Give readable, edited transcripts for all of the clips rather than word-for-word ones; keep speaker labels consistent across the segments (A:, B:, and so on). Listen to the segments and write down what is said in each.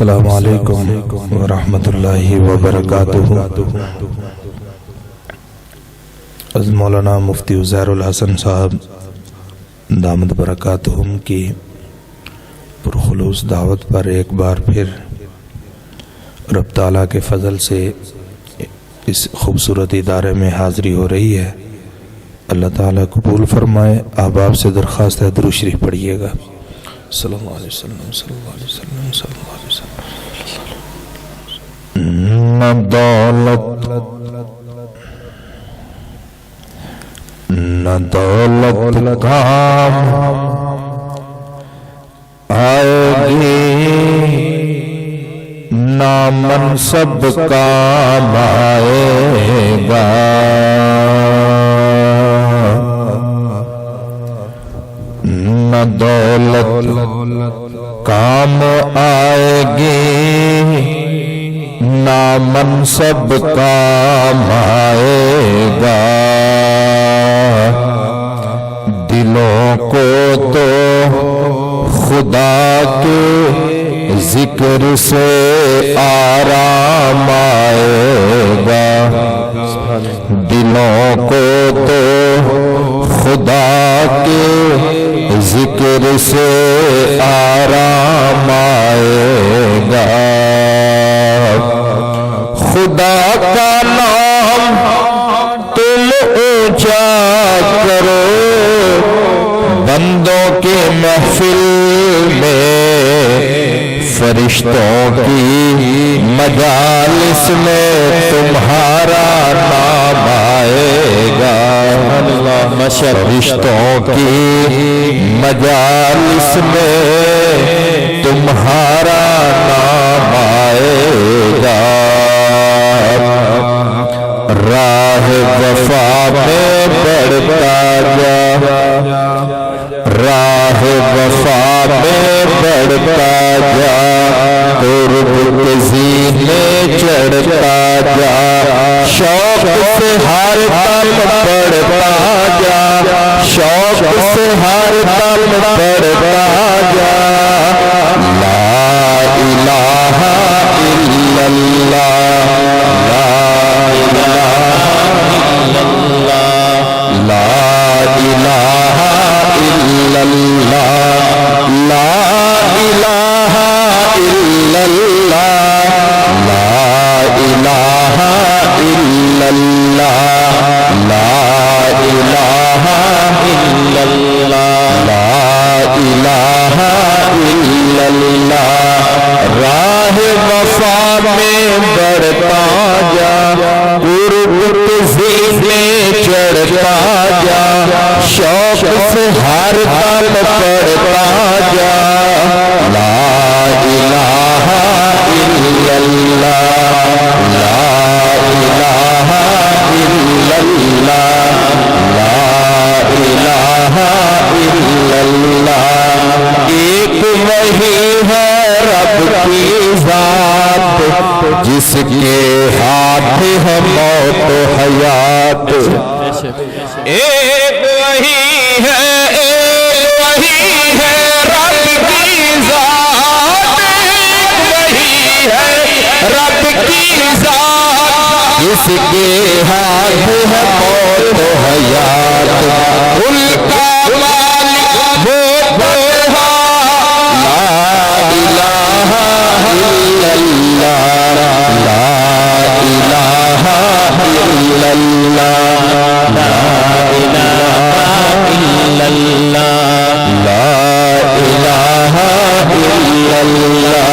A: السلام علیکم ورحمۃ اللہ وبرکاتہ۔ از مولانا مفتی عزیر الحسن صاحب دامت برکاتہم کی پرخلوص دعوت پر ایک بار پھر رب تعالیٰ کے فضل سے اس خوبصورت ادارے میں حاضری ہو رہی ہے۔ اللہ تعالیٰ قبول فرمائے۔ احباب سے درخواست ہے درود شریف پڑھیے گا۔ صلی اللہ علیہ وسلم صلی اللہ علیہ وسلم صلی اللہ علیہ وسلم۔ نہ دولت نہ دولت کام آئے گی، نہ منصب کام آئے گا، نہ دولت کام آئے گی، نہ منصب کام آئے گا، دلوں کو تو خدا کے ذکر سے آرام آئے گا، دلوں کو تو خدا کے ذکر سے آرام آئے گا، خدا کا نام تم اونچا کرو، بندوں کے محفل میں فرشتوں کی مجالس میں تمہارا نام آئے گا، فرشتوں کی مجالس میں تمہارا نام آئے گا، راہ وفا میں بڑھتا جا، راہ وفا میں بڑھتا جا، قرب کے زینے چڑھتا جا، شوق سے ہر دم بڑھتا جا، شوق سے ہر دم بڑھتا جا، لا الہ الا اللہ، لا الہ الا اللہ، لا الہ الا اللہ، لا الہ الا اللہ، لا الہ الا اللہ، لا الہ الا اللہ، راہ وفا میں بڑھتا جا، قرب کے زینے چڑھتا جا، شوق سے ہر دم پڑھتا جا، لا الہ الا اللہ، لا الہ الا اللہ، لا الہ الا اللہ، ایک وہی ہے رب کی ذات، جس کے ہاتھ ہے موت و حیات، ایک وہی ہے، ایک وہی ہے رب کی ذات، ایک وہی ہے رب کی ذات، جس کے ہاتھ ہے موت و حیات، ان کا مالک وہ تنہا، لا الہ الا اللہ، لا الہ الا اللہ، لا الہ الا اللہ، لا الہ الا اللہ،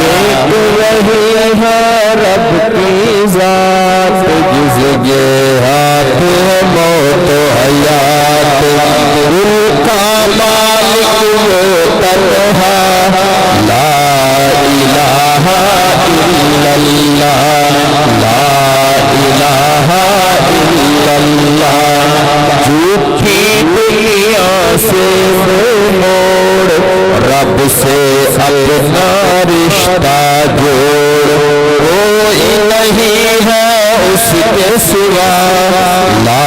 A: ایک وہی ہے رب کی ذات، جس کے ہاتھ ہے موت و حیات، ان کا مالک وہ تنہا، لا الہ الا اللہ، لا الہ الا اللہ، جھوٹی دنیا سے موڑ، رب سے اپنا رشتہ جوڑ، کوئی نہیں ہے اس کے سوا، لا